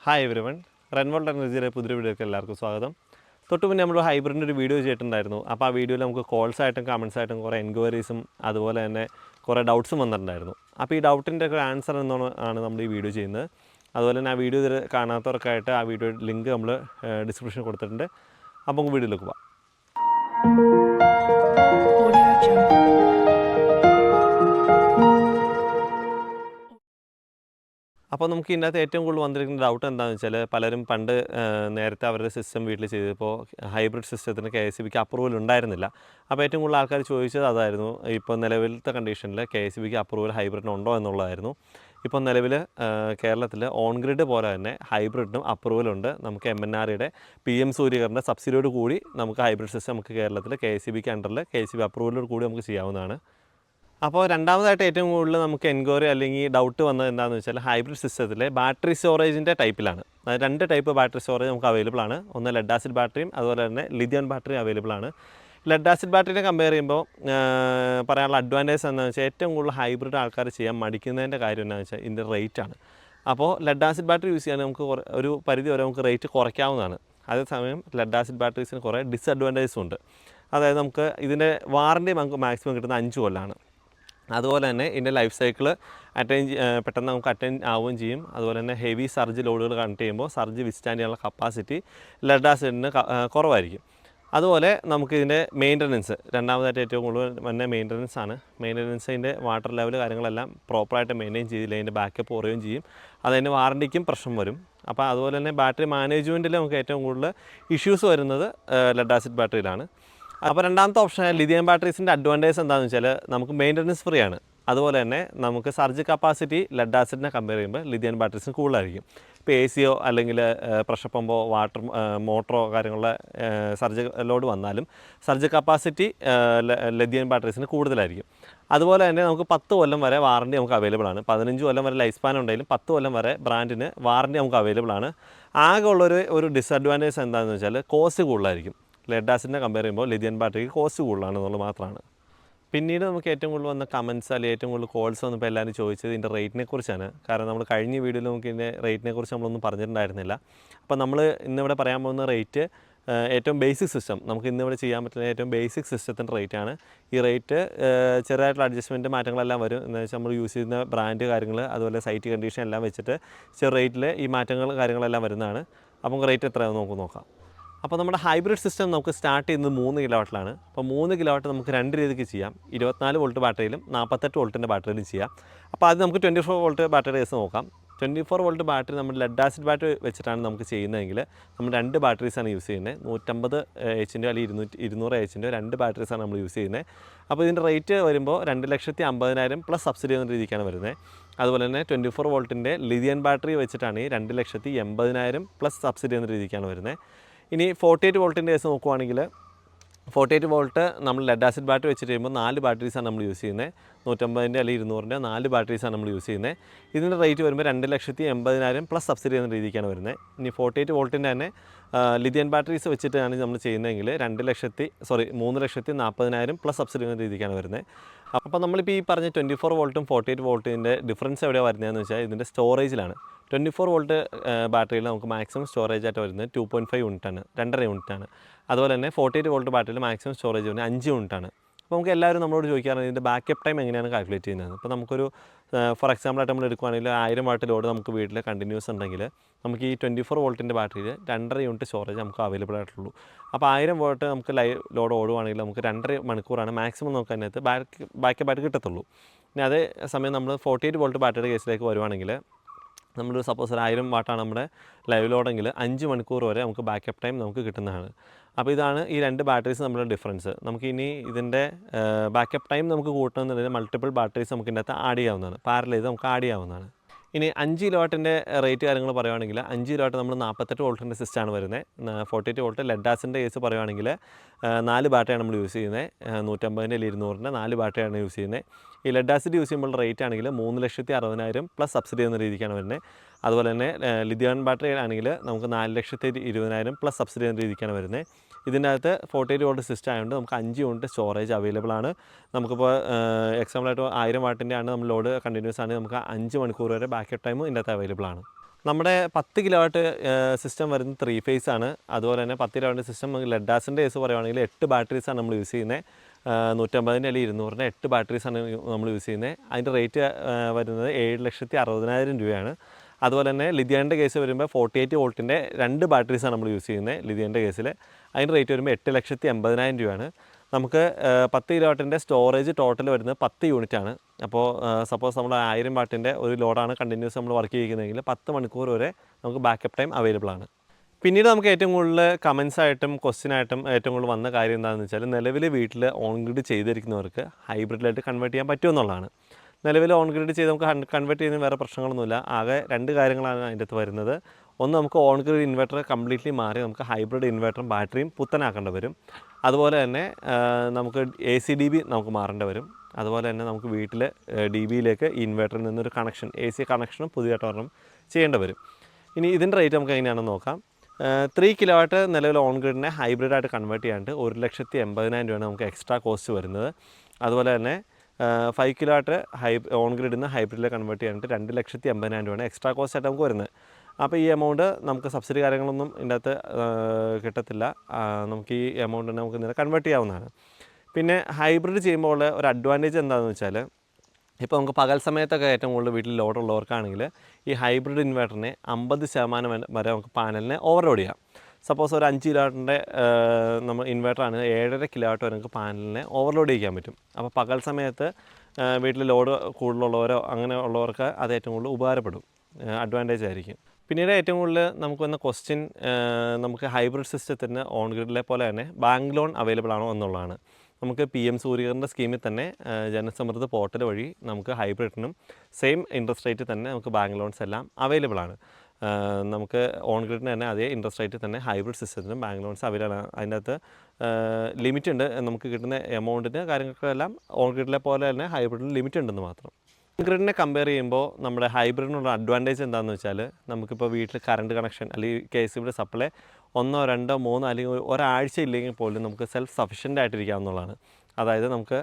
Hi everyone, റെൻവോൾട്ട് എനർജിയുടെ പുതിയ വീഡിയോയ്ക്ക് എല്ലാവർക്കും സ്വാഗതം. തൊട്ട് മുന്നേ നമ്മൾ ഹൈബ്രിഡിൻ്റെ ഒരു വീഡിയോ ചെയ്തിട്ടുണ്ടായിരുന്നു. അപ്പോൾ ആ വീഡിയോയിൽ നമുക്ക് കോൾസ് ആയിട്ടും കമൻസ് ആയിട്ടും കുറേ എൻക്വയറീസും അതുപോലെ തന്നെ കുറേ ഡൗട്ട്സും വന്നിട്ടുണ്ടായിരുന്നു. അപ്പോൾ ഈ ഡൗട്ടിൻ്റെ ഒക്കെ ആൻസർ ആണ് നമ്മൾ ഈ വീഡിയോ ചെയ്യുന്നത്. അതുപോലെ തന്നെ ആ വീഡിയോ ഇത് കാണാത്തവർക്കായിട്ട് ആ വീഡിയോ ലിങ്ക് നമ്മൾ ഡിസ്ക്രിപ്ഷനിൽ കൊടുത്തിട്ടുണ്ട്. അപ്പോൾ നമുക്ക് വീഡിയോയിലേക്ക് പോകാം. അപ്പോൾ നമുക്ക് ഇതിനകത്ത് ഏറ്റവും കൂടുതൽ വന്നിരിക്കുന്ന ഡൗട്ട് എന്താണെന്ന് വെച്ചാൽ, പലരും പണ്ട് നേരത്തെ അവരുടെ സിസ്റ്റം വീട്ടിൽ ചെയ്തപ്പോൾ ഹൈബ്രിഡ് സിസ്റ്റത്തിന് KSEBിക്ക് അപ്രൂവൽ ഉണ്ടായിരുന്നില്ല. അപ്പോൾ ഏറ്റവും കൂടുതൽ ആൾക്കാർ ചോദിച്ചത് അതായിരുന്നു. ഇപ്പോൾ നിലവിലത്തെ കണ്ടീഷനിൽ KSEBിക്ക് അപ്രൂവൽ ഹൈബ്രിഡിന് ഉണ്ടോ എന്നുള്ളതായിരുന്നു. ഇപ്പോൾ നിലവിൽ കേരളത്തിൽ ഓൺ ഗ്രിഡ് പോലെ തന്നെ ഹൈബ്രിഡിനും അപ്രൂവലുണ്ട്. നമുക്ക് MNREയുടെ PM സൂര്യകറിൻ്റെ സബ്സിഡിയോട് കൂടി നമുക്ക് ഹൈബ്രിഡ് സിസ്റ്റം നമുക്ക് കേരളത്തിൽ KSEBിക്ക് അണ്ടറിൽ KSEBി അപ്രൂവലോട് കൂടി നമുക്ക് ചെയ്യാവുന്നതാണ്. അപ്പോൾ രണ്ടാമതായിട്ട് ഏറ്റവും കൂടുതൽ നമുക്ക് എൻക്വയറി അല്ലെങ്കിൽ ഡൗട്ട് വന്നത് എന്താണെന്ന് വെച്ചാൽ, ഹൈബ്രിഡ് സിസ്റ്റത്തിലെ ബാറ്ററി സ്റ്റോറേജിൻ്റെ ടൈപ്പിലാണ്. അതായത് 2 ടൈപ്പ് ബാറ്ററി സ്റ്റോറേജ് നമുക്ക് അവൈലബിൾ ആണ്. ഒന്ന് ലെഡ് ആസിഡ് ബാറ്ററിയും അതുപോലെ തന്നെ ലിഥിയം ബാറ്ററി അവൈലബിൾ ആണ്. ലെഡ് ആസിഡ് ബാറ്ററിനെ കമ്പയർ ചെയ്യുമ്പോൾ പറയാനുള്ള അഡ്വാൻറ്റേജ് എന്താണെന്ന് വെച്ചാൽ, ഏറ്റവും കൂടുതൽ ഹൈബ്രിഡ് ആൾക്കാർ ചെയ്യാൻ മടിക്കുന്നതിൻ്റെ കാര്യം എന്താണെന്ന് വെച്ചാൽ ഇതിൻ്റെ റേറ്റാണ്. അപ്പോൾ ലെഡ് ആസിഡ് ബാറ്ററി യൂസ് ചെയ്യാൻ നമുക്ക് ഒരു പരിധി വരെ നമുക്ക് റേറ്റ് കുറയ്ക്കാവുന്നതാണ്. അതേസമയം ലെഡ് ആസിഡ് ബാറ്ററീസിന് കുറേ ഡിസഡ്വാൻറ്റേജസും ഉണ്ട്. അതായത് നമുക്ക് ഇതിൻ്റെ വാറൻറ്റി നമുക്ക് മാക്സിമം കിട്ടുന്ന 5 കൊല്ലമാണ്. അതുപോലെ തന്നെ ഇതിൻ്റെ ലൈഫ് സൈക്കിൾ പെട്ടെന്ന് നമുക്ക് അറ്റൻഡ് ആവുകയും ചെയ്യും. അതുപോലെ തന്നെ ഹെവി സർജ് ലോഡുകൾ കണക്ട് ചെയ്യുമ്പോൾ സർജ് വിസ്റ്റാൻഡ് ചെയ്യാനുള്ള കപ്പാസിറ്റി ലെഡ് ആസിഡിന് കുറവായിരിക്കും. അതുപോലെ നമുക്കിതിൻ്റെ മെയിൻ്റനൻസ്, രണ്ടാമതായിട്ട് ഏറ്റവും കൂടുതൽ തന്നെ മെയിൻ്റനൻസ് ആണ്. മെയിൻ്റനൻസിൻ്റെ വാട്ടർ ലെവൽ കാര്യങ്ങളെല്ലാം പ്രോപ്പറായിട്ട് മെയിൻറ്റെയിൻ ചെയ്തില്ല അതിൻ്റെ ബാക്കപ്പ് കുറയുകയും ചെയ്യും. അതിൻ്റെ വാറൻറ്റിക്കും പ്രശ്നം വരും. അപ്പോൾ അതുപോലെ തന്നെ ബാറ്ററി മാനേജ്മെൻറ്റിൽ നമുക്ക് ഏറ്റവും കൂടുതൽ ഇഷ്യൂസ് വരുന്നത് ലെഡ് ആസിഡ് ബാറ്ററിയിലാണ്. അപ്പോൾ രണ്ടാമത്തെ ഓപ്ഷൻ ലിഥിയം ബാറ്ററീസിൻ്റെ അഡ്വാൻറ്റേജ് എന്താണെന്ന് വെച്ചാൽ, നമുക്ക് മെയിൻ്റനൻസ് ഫ്രീ ആണ്. അതുപോലെ തന്നെ നമുക്ക് സർജ് കപ്പാസിറ്റി ലെഡ് ആസിഡിനെ കമ്പയർ ചെയ്യുമ്പോൾ ലിഥിയം ബാറ്ററീസിന് കൂടുതലായിരിക്കും. ഇപ്പോൾ ACയോ അല്ലെങ്കിൽ പ്രഷർ പമ്പോ വാട്ടർ മോട്ടറോ കാര്യങ്ങളുടെ സർജ് ലോഡ് വന്നാലും സർജ് കപ്പാസിറ്റി ലിഥിയം ബാറ്ററീസിന് കൂടുതലായിരിക്കും. അതുപോലെ തന്നെ നമുക്ക് 10 കൊല്ലം വരെ വാറൻറ്റി നമുക്ക് അവൈലബിൾ ആണ്. 15 കൊല്ലം വരെ ലൈഫ് സ്പാൻ ഉണ്ടെങ്കിലും 10 കൊല്ലം വരെ ബ്രാൻഡിന് വാറൻറ്റി നമുക്ക് അവൈലബിൾ ആണ്. ആകെ ഉള്ളൊരു ഡിസഡ്വാൻറ്റേജ് എന്താണെന്ന് വെച്ചാൽ, കോസ്റ്റ് കൂടുതലായിരിക്കും. ലെഡ് ആസിഡിനെ കമ്പയർ ചെയ്യുമ്പോൾ ലിഥിയം ബാറ്ററിക്ക് കോസ്റ്റ് കൂടുതലാണെന്നുള്ളത് മാത്രമാണ്. പിന്നീട് നമുക്ക് ഏറ്റവും കൂടുതൽ വന്ന കമൻസ് അല്ലെങ്കിൽ ഏറ്റവും കൂടുതൽ കോൾസ് വന്നപ്പോൾ എല്ലാവരും ചോദിച്ചത് ഇതിൻ്റെ റേറ്റിനെ കുറിച്ചാണ്. കാരണം നമ്മൾ കഴിഞ്ഞ വീഡിയോയിൽ നമുക്ക് ഇതിൻ്റെ റേറ്റിനെ കുറിച്ച് നമ്മളൊന്നും പറഞ്ഞിട്ടുണ്ടായിരുന്നില്ല. അപ്പോൾ നമ്മൾ ഇന്നിവിടെ പറയാൻ പോകുന്ന റേറ്റ് ഏറ്റവും ബേസിക് സിസ്റ്റം, നമുക്ക് ഇന്നിവിടെ ചെയ്യാൻ പറ്റുന്ന ഏറ്റവും ബേസിക് സിസ്റ്റത്തിൻ്റെ റേറ്റാണ്. ഈ റേറ്റ് ചെറുതായിട്ടുള്ള അഡ്ജസ്റ്റ്മെൻറ്റ് മാറ്റങ്ങളെല്ലാം വരും. എന്ന് വെച്ചാൽ നമ്മൾ യൂസ് ചെയ്യുന്ന ബ്രാൻഡ് കാര്യങ്ങൾ അതുപോലെ സൈറ്റ് കണ്ടീഷൻ എല്ലാം വെച്ചിട്ട് ചെറു റേറ്റിൽ ഈ മാറ്റങ്ങൾ കാര്യങ്ങളെല്ലാം വരുന്നതാണ്. അപ്പോൾ റേറ്റ് എത്രയാണെന്ന് നമുക്ക് നോക്കാം. അപ്പോൾ നമ്മുടെ ഹൈബ്രിഡ് സിസ്റ്റം നമുക്ക് സ്റ്റാർട്ട് ചെയ്യുന്നത് 3 കിലോവാട്ടിലാണ്. അപ്പോൾ 3 കിലോവാട്ട് നമുക്ക് 2 രീതിക്ക് ചെയ്യാം. 24 വോൾട്ട് ബാറ്ററിയിലും 48 വോൾട്ടിൻ്റെ ബാറ്ററിയിലും ചെയ്യാം. അപ്പോൾ അത് നമുക്ക് 24 വോൾട്ട് ബാറ്ററി കേസ് നോക്കാം. 24 വോൾട്ട് ബാറ്ററി നമ്മൾ ലെഡ് ആസിഡ് ബാറ്ററി വെച്ചിട്ടാണ് നമുക്ക് ചെയ്യുന്നതെങ്കിൽ നമ്മൾ 2 ബാറ്ററീസാണ് യൂസ് ചെയ്യുന്നത്. 150 എച്ചിൻ്റെ അല്ലെങ്കിൽ 200 എച്ചിൻ്റെ 2 ബാറ്ററീസാണ് നമ്മൾ യൂസ് ചെയ്യുന്നത്. അപ്പോൾ ഇതിൻ്റെ റേറ്റ് വരുമ്പോൾ 2,50,000 പ്ലസ് സബ്സിഡി എന്ന രീതിക്കാണ് വരുന്നത്. അതുപോലെ തന്നെ 24 വോൾട്ടിൻ്റെ ലിഥിയം ബാറ്ററി വെച്ചിട്ടാണ് ഈ 2,80,000 പ്ലസ് സബ്സിഡി എന്ന രീതിക്കാണ് വരുന്നത്. ഇനി 48 വോൾട്ടിൻ്റെ കേസ് നോക്കുവാണെങ്കിൽ 48 വോൾട്ട് നമ്മൾ ലെഡ് ആസിഡ് ബാറ്ററി വെച്ചിട്ട് ചെയ്യുമ്പോൾ 4 ബാറ്ററീസാണ് നമ്മൾ യൂസ് ചെയ്യുന്നത്. 150 അല്ലെങ്കിൽ 200 4 ബാറ്ററീസാണ് നമ്മൾ യൂസ് ചെയ്യുന്നത്. ഇതിൻ്റെ റേറ്റ് വരുമ്പോൾ 2,80,000 പ്ലസ് സബ്സിഡി എന്ന രീതിക്കാണ് വരുന്നത്. ഇനി 48 വോൾട്ടിൻ്റെ തന്നെ ലിഥിയം ബാറ്ററീസ് വെച്ചിട്ടാണ് നമ്മൾ ചെയ്യുന്നതെങ്കിൽ 3,40,000 പ്ലസ് സബ്സിഡി എന്ന രീതിക്കാണ് വരുന്നത്. അപ്പോൾ നമ്മളിപ്പോൾ ഈ പറഞ്ഞ 24 വോൾട്ടും 48 വോൾട്ടിൻ്റെ ഡിഫറൻസ് എവിടെയാണ് വരുന്നതെന്ന് വെച്ചാൽ, ഇതിൻ്റെ സ്റ്റോറേജിലാണ്. 24 വോൾട്ട് ബാറ്ററിയിൽ നമുക്ക് മാക്സിമം സ്റ്റോറേജ് ആയിട്ട് വരുന്നത് 2.5 യൂണിറ്റാണ്, 2.5 യൂണിറ്റാണ്. അതുപോലെ തന്നെ 48 വോൾട്ട് ബാറ്ററിയിൽ മാക്സിമം സ്റ്റോറേജ് വരുന്നത് 5 യൂണിറ്റാണ്. അപ്പോൾ നമുക്ക് എല്ലാവരും നമ്മളോട് ചോദിക്കാറുണ്ട് ഇതിൻ്റെ ബാക്കപ്പ് ടൈം എങ്ങനെയാണ് കാൽക്കുലേറ്റ് ചെയ്യുന്നത്. ഇപ്പോൾ നമുക്കൊരു ഫോർ എക്സാമ്പിളായിട്ട് നമ്മൾ എടുക്കുകയാണെങ്കിൽ 1000 വാട്ട് ലോഡ് നമുക്ക് വീട്ടിൽ കണ്ടിന്യൂസ് ഉണ്ടെങ്കിൽ നമുക്ക് ഈ 24 വോൾട്ടിൻ്റെ ബാറ്ററിയിൽ 2.5 യൂണിറ്റ് സ്റ്റോറേജ് നമുക്ക് അവൈലബിൾ ആയിട്ടുള്ളൂ. അപ്പോൾ 1000 വാട്ട് നമുക്ക് ലോഡ് ഓടുവാണെങ്കിൽ നമുക്ക് 2.5 മണിക്കൂറാണ് മാക്സിമം നമുക്ക് അതിനകത്ത് ബാക്കപ്പായിട്ട് കിട്ടത്തുള്ളൂ. ഇനി അതേ സമയം നമ്മൾ 48 വോൾട്ട് ബാറ്ററിയുടെ കേസിലേക്ക് വരുവാണെങ്കിൽ, നമ്മൾ സപ്പോസ് 1000 വാട്ടാണ് നമ്മുടെ ലൈവ് ലോഡെങ്കിൽ 5 മണിക്കൂർ വരെ നമുക്ക് ബാക്കപ്പ് ടൈം നമുക്ക് കിട്ടുന്നതാണ്. അപ്പോൾ ഇതാണ് ഈ 2 ബാറ്ററീസ് തമ്മിലുള്ള ഡിഫറൻസ്. നമുക്കിനി ഇതിൻ്റെ ബാക്കപ്പ് ടൈം നമുക്ക് കൂട്ടണമെന്നുണ്ടെങ്കിൽ മൾട്ടിപ്പിൾ ബാറ്ററീസ് നമുക്ക് ഇതിനകത്ത് ആഡ് ചെയ്യാവുന്നതാണ്, പാരലൽ ചെയ്ത് നമുക്ക് ആഡ് ചെയ്യാവുന്നതാണ്. ഇനി 5 കിലോവാട്ടിൻ്റെ റേറ്റ് കാര്യങ്ങൾ പറയുവാണെങ്കിൽ 5 കിലോവാട്ട് നമ്മൾ 48 വോൾട്ടിൻ്റെ സിസ്റ്റമാണ് വരുന്നത്. 48 വോൾട്ട് ലെഡ് ആസിഡിൻ്റെ കേസ് പറയുവാണെങ്കിൽ 4 ബാറ്ററിയാണ് നമ്മൾ യൂസ് ചെയ്യുന്നത്. 150 അല്ലെങ്കിൽ 200 4 ബാറ്ററിയാണ് യൂസ് ചെയ്യുന്നത്. ഈ ലെഡ് ആസിഡ് യൂസ് ചെയ്യുമ്പോൾ റേറ്റ് ആണെങ്കിൽ 3,60,000 പ്ലസ് സബ്സിഡി എന്ന രീതിക്കാണ് വരുന്നത്. അതുപോലെ തന്നെ ലിഥിയം ബാറ്ററി ആണെങ്കിൽ നമുക്ക് 4,20,000 പ്ലസ് സബ്സിഡി എന്ന രീതിക്കാണ് വരുന്നത്. ഇതിൻ്റെ അകത്ത് 48 വോൾട്ട് സിസ്റ്റം ആയതുകൊണ്ട് നമുക്ക് 5 യൂണിറ്റ് സ്റ്റോറേജ് അവൈലബിൾ ആണ്. നമുക്കിപ്പോൾ എക്സാമ്പിളായിട്ട് 1000 വാട്ടിൻ്റെ ആണ് നമ്മൾ ലോഡ് കണ്ടിന്യൂസ് ആണ്, നമുക്ക് 5 മണിക്കൂർ വരെ ബാക്കപ്പ് ടൈമും ഇതിൻ്റെ അകത്ത് അവൈലബിൾ ആണ്. നമ്മുടെ 10 കിലോ വാട്ട് സിസ്റ്റം വരുന്നത് 3 ഫേസ് ആണ്. അതുപോലെ തന്നെ 10 കിലോ വാട്ട് സിസ്റ്റം ലെഡ് ആസിഡിൻ്റെ കേസ് പറയുവാണെങ്കിൽ 8 ബാറ്ററീസാണ് നമ്മൾ യൂസ് ചെയ്യുന്നത്. 150 അല്ലെങ്കിൽ 200 8 ബാറ്ററീസാണ് നമ്മൾ യൂസ് ചെയ്യുന്നത്. അതിൻ്റെ റേറ്റ് വരുന്നത് 7,60,000 രൂപയാണ്. അതുപോലെ തന്നെ ലിഥിയൻ്റെ കേസ് വരുമ്പോൾ 48 വോൾട്ടിൻ്റെ 2 ബാറ്ററീസാണ് നമ്മൾ യൂസ് ചെയ്യുന്നത് ലിഥിയൻ്റെ കേസിൽ. അതിൻ്റെ റേറ്റ് വരുമ്പോൾ 8,80,000 രൂപയാണ്. നമുക്ക് 10 കിലോ വാട്ടിൻ്റെ സ്റ്റോറേജ് ടോട്ടൽ വരുന്നത് 10 യൂണിറ്റാണ്. അപ്പോൾ സപ്പോസ് നമ്മൾ 1000 വാട്ടിൻ്റെ ഒരു ലോഡാണ് കണ്ടിന്യൂസ് നമ്മൾ വർക്ക് ചെയ്യുന്നതെങ്കിൽ 10 മണിക്കൂർ വരെ നമുക്ക് ബാക്കപ്പ് ടൈം അവൈലബിൾ ആണ്. പിന്നീട് നമുക്ക് ഏറ്റവും കൂടുതൽ കമൻസായിട്ടും ക്വസ്റ്റ്യനായിട്ടും ഏറ്റവും കൂടുതൽ വന്ന കാര്യം എന്താണെന്ന് വെച്ചാൽ നിലവിൽ വീട്ടിൽ ഓൺ ഗ്രിഡ് ചെയ്തിരിക്കുന്നവർക്ക് ഹൈബ്രിഡിലായിട്ട് കൺവേർട്ട് ചെയ്യാൻ പറ്റുമെന്നുള്ളതാണ്. നിലവിൽ ഓൺ ഗ്രിഡ് ചെയ്ത് നമുക്ക് കൺവേർട്ട് ചെയ്യുന്ന വേറെ പ്രശ്നങ്ങളൊന്നുമില്ല. ആകെ 2 കാര്യങ്ങളാണ് അതിൻ്റെ അകത്ത് വരുന്നത്. ഒന്ന്, നമുക്ക് ഓൺ ഗ്രിഡ് ഇൻവെർട്ടർ കംപ്ലീറ്റ്ലി മാറി നമുക്ക് ഹൈബ്രിഡ് ഇൻവെർട്ടറും ബാറ്ററിയും പുത്തനാക്കേണ്ടി വരും. അതുപോലെ തന്നെ നമുക്ക് AC/DB നമുക്ക് മാറേണ്ടി വരും. അതുപോലെ തന്നെ നമുക്ക് വീട്ടിൽ DBയിലേക്ക് ഇൻവെർട്ടറിൽ നിന്നൊരു കണക്ഷൻ AC കണക്ഷനും പുതിയതായിട്ട് ഒരെണ്ണം ചെയ്യേണ്ടി വരും. ഇനി ഇതിൻ്റെ റേറ്റ് നമുക്ക് എങ്ങനെയാണെന്ന് നോക്കാം. 3 കിലോ വാട്ട് നിലവിൽ ഓൺ ഗ്രിഡിനെ ഹൈബ്രിഡായിട്ട് കൺവേർട്ട് ചെയ്യാണ്ട് 1,80,000 രൂപയാണ് നമുക്ക് എക്സ്ട്രാ കോസ്റ്റ് വരുന്നത്. അതുപോലെ തന്നെ 5 കിലോ വാട്ട് ഓൺ ഗ്രിഡിൽ നിന്ന് ഹൈബ്രിഡിലേക്ക് കൺവേർട്ട് ചെയ്യാനായിട്ട് 2,80,000 രൂപയാണ് എക്സ്ട്രാ കോസ്റ്റ് ആയിട്ട് നമുക്ക് വരുന്നത്. അപ്പോൾ ഈ എമൗണ്ട് നമുക്ക് സബ്സിഡി കാര്യങ്ങളൊന്നും ഇതിൻ്റെ അകത്ത് കിട്ടത്തില്ല. നമുക്ക് ഈ എമൗണ്ട് തന്നെ നമുക്ക് ഇന്നലെ കൺവേർട്ട് ചെയ്യാവുന്നതാണ്. പിന്നെ ഹൈബ്രിഡ് ചെയ്യുമ്പോൾ ഉള്ള ഒരു അഡ്വാൻറ്റേജ് എന്താണെന്ന് വെച്ചാൽ, ഇപ്പോൾ നമുക്ക് പകൽ സമയത്തൊക്കെ ഏറ്റവും കൂടുതൽ വീട്ടിൽ ലോഡുള്ളവർക്കാണെങ്കിൽ ഈ ഹൈബ്രിഡ് ഇൻവെർട്ടറിനെ 50% വരെ നമുക്ക് പാനലിനെ ഓവർലോഡ് ചെയ്യാം. സപ്പോസ് ഒരു 5 കിലോ വാട്ടിൻ്റെ നമ്മൾ ഇൻവെർട്ടറാണ് 7.5 കിലോ വാട്ട് വരെ നമുക്ക് പാനലിനെ ഓവർലോഡ് ചെയ്യാൻ പറ്റും. അപ്പോൾ പകൽ സമയത്ത് വീട്ടിൽ ലോഡ് കൂടുതലുള്ളവരോ അങ്ങനെ ഉള്ളവർക്ക് അത് ഏറ്റവും കൂടുതൽ ഉപകാരപ്പെടും, അഡ്വാൻറ്റേജ് ആയിരിക്കും. പിന്നീട് ഏറ്റവും കൂടുതൽ നമുക്ക് വന്ന ക്വസ്റ്റ്യൻ, നമുക്ക് ഹൈബ്രിഡ് സിസ്റ്റത്തിന് ഓൺ ഗ്രിഡിലെ പോലെ തന്നെ ബാങ്ക് ലോൺ അവൈലബിൾ ആണോ എന്നുള്ളതാണ്. നമുക്ക് PM സൂര്യകറിൻ്റെ സ്കീമിൽ തന്നെ ജനസമൃദ്ധ പോർട്ടൽ വഴി നമുക്ക് ഹൈബ്രിഡിനും സെയിം ഇൻട്രസ്റ്റ് റേറ്റ് തന്നെ നമുക്ക് ബാങ്ക് ലോൺസ് എല്ലാം അവൈലബിൾ ആണ്. നമുക്ക് ഓൺ ഗ്രിഡിന് തന്നെ അതേ ഇൻട്രസ്റ്റ് റേറ്റ് തന്നെ ഹൈബ്രിഡ് സിസ്റ്റത്തിനും ബാങ്ക് ലോൺസ് അവൈലബിൾ ആണ്. അതിൻ്റെ അകത്ത് ലിമിറ്റ് ഉണ്ട്, നമുക്ക് കിട്ടുന്ന എമൗണ്ടിന് കാര്യങ്ങൾക്കെല്ലാം ഓൺ ഗ്രിഡിലെ പോലെ തന്നെ ഹൈബ്രിഡിന് ലിമിറ്റ് ഉണ്ടെന്ന് മാത്രം. ഓൺ ഗ്രിഡിനെ കമ്പയർ ചെയ്യുമ്പോൾ നമ്മുടെ ഹൈബ്രിഡിനുള്ള അഡ്വാൻറ്റേജ് എന്താണെന്ന് വെച്ചാൽ, നമുക്കിപ്പോൾ വീട്ടിൽ കറണ്ട് കണക്ഷൻ അല്ലെങ്കിൽ KCBയുടെ സപ്ലൈ 1 2 3 അല്ലെങ്കിൽ ഒരാഴ്ച ഇല്ലെങ്കിൽ പോലും നമുക്ക് സെൽഫ് സഫിഷ്യൻ്റ് ആയിട്ടിരിക്കാവുന്നതാണ്. അതായത് നമുക്ക്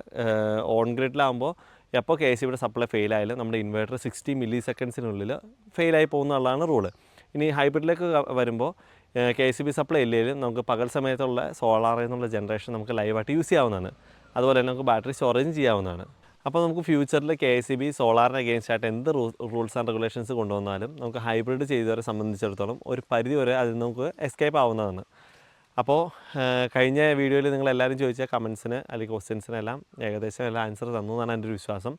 ഓൺ ഗ്രിഡിലാകുമ്പോൾ എപ്പോൾ KCBയുടെ സപ്ലൈ ഫെയിലായാലും നമ്മുടെ ഇൻവേർട്ടർ 60 മില്ലി സെക്കൻഡ്സിനുള്ളിൽ ഫെയിലായി പോകുന്നതാണ് റൂള്. ഇനി ഹൈബ്രിഡിലേക്ക് വരുമ്പോൾ KCB സപ്ലൈ ഇല്ലെങ്കിലും നമുക്ക് പകൽ സമയത്തുള്ള സോളാറിൽ നിന്നുള്ള ജനറേഷൻ നമുക്ക് ലൈവായിട്ട് യൂസ് ചെയ്യാവുന്നതാണ്. അതുപോലെ തന്നെ നമുക്ക് ബാറ്ററി സ്റ്റോറേജും ചെയ്യാവുന്നതാണ്. അപ്പോൾ നമുക്ക് ഫ്യൂച്ചറിൽ KCB സോളാറിന് അഗെയിൻസ്റ്റ് ആയിട്ട് എന്ത് റൂൾസ് ആൻഡ് റെഗുലേഷൻസ് കൊണ്ടുവന്നാലും നമുക്ക് ഹൈബ്രിഡ് ചെയ്തവരെ സംബന്ധിച്ചിടത്തോളം ഒരു പരിധി വരെ അതിൽ നമുക്ക് എസ്കേപ്പ് ആവുന്നതാണ്. അപ്പോൾ കഴിഞ്ഞ വീഡിയോയിൽ നിങ്ങളെല്ലാവരും ചോദിച്ച കമൻസിന് അല്ലെങ്കിൽ ക്വസ്റ്റ്യൻസിനെല്ലാം ഏകദേശം എല്ലാം ആൻസർ തന്നു എന്നാണ് എൻ്റെ ഒരു വിശ്വാസം.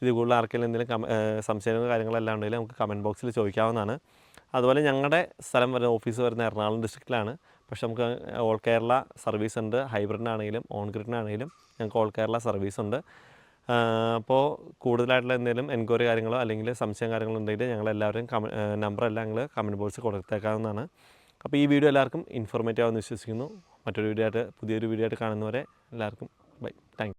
ഇത് കൂടുതൽ ആർക്കെങ്കിലും എന്തെങ്കിലും സംശയങ്ങളും കാര്യങ്ങളെല്ലാം ഉണ്ടെങ്കിൽ നമുക്ക് കമൻറ്റ് ബോക്സിൽ ചോദിക്കാവുന്നതാണ്. അതുപോലെ ഞങ്ങളുടെ സ്ഥലം വരുന്ന ഓഫീസ് വരുന്ന എറണാകുളം ഡിസ്ട്രിക്റ്റിലാണ്. പക്ഷേ നമുക്ക് ഓൾ കേരള സർവീസ് ഉണ്ട്. ഹൈബ്രിഡിനാണെങ്കിലും ഓൺ ഗ്രിഡിനാണെങ്കിലും ഞങ്ങൾക്ക് ഓൾ കേരള സർവീസ് ഉണ്ട്. അപ്പോൾ കൂടുതലായിട്ടുള്ള എന്തെങ്കിലും എൻക്വയറി കാര്യങ്ങളോ അല്ലെങ്കിൽ സംശയം കാര്യങ്ങളോ ഉണ്ടെങ്കിൽ ഞങ്ങളെല്ലാവരും നമ്പറെല്ലാം ഞങ്ങൾ കമൻറ്റ് ബോക്സിൽ കൊടുത്തേക്കാവുന്നതാണ്. അപ്പോൾ ഈ വീഡിയോ എല്ലാവർക്കും ഇൻഫോർമേറ്റീവ് ആണെന്ന് വിശ്വസിക്കുന്നു. മറ്റൊരു വീഡിയോ ആയിട്ട് പുതിയൊരു വീഡിയോ ആയിട്ട് കാണുന്നവരെ എല്ലാവർക്കും ബൈ. Thank you.